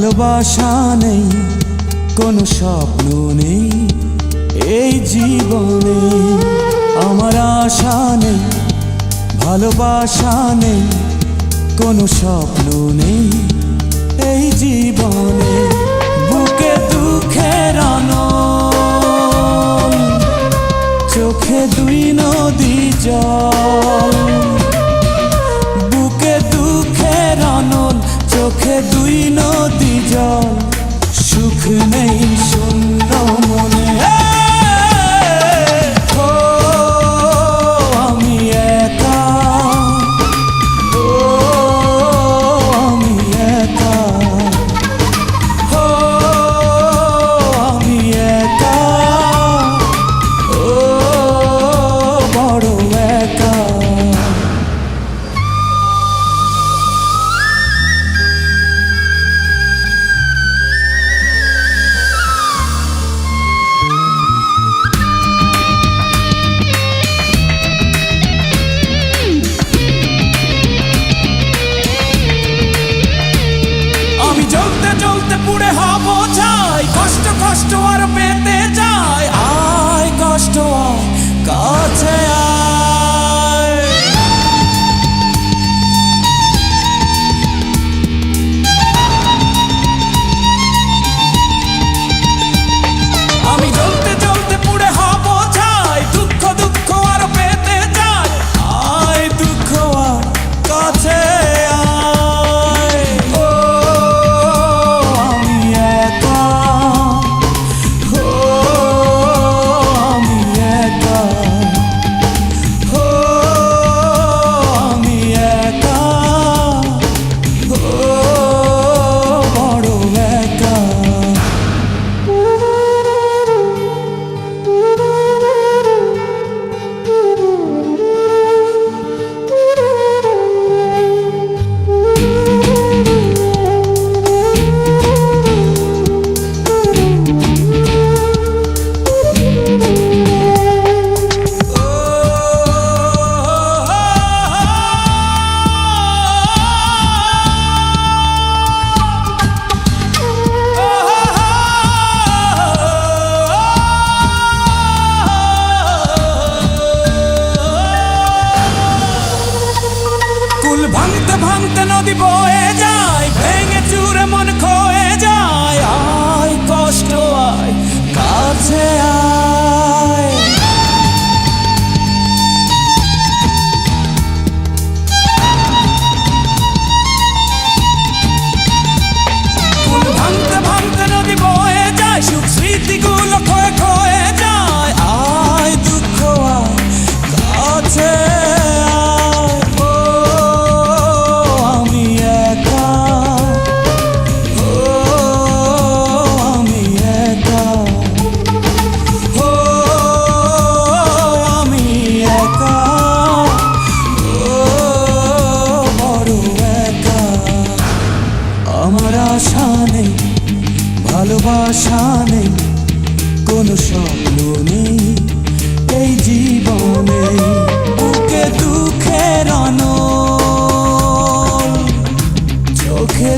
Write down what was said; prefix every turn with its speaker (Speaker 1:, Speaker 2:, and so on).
Speaker 1: ভালোবাসা নেই, কোনো স্বপ্ন নেই এই জীবনে। আমার আশা নেই, ভালোবাসা নেই, কোনো স্বপ্ন নেই এই জীবনে। বুকে দুঃখের আনল, চোখে দুই নদী জল। বুকে দুঃখের আনল, চোখে দুই নদী জল। সুখ নেই শূন্য মনে। আমি একা, আমি একা, আমি একা, বড় একা। চলতে চলতে পুড়ে হব ছাই, কষ্ট কষ্ট আর পেতে যায়। আয় কষ্ট আয়, কাছে আয়। আমি চলতে চলতে পুড়ে হব ছাই, দুঃখ দুঃখ আর পেতে যায়। আয় দুঃখ আর কাছে ভাঙতে ভাঙতে নদী বয়ে যায়, ভেঙে চুরে মন খয়ে যায়। আয় কষ্ট আয়, কাছে আয়। ফুল ভাঙতে ভাঙতে নদী বয়ে যায়, সুখ স্মৃতিগুলো খয়ে খয়ে যায়। আয় দুঃখ আয়, কাছে আমার আশা নেই, ভালোবাসা নেই, কোনো স্বপ্ন নেই এই জীবনে। বুকে দুঃখের আনল, চোখে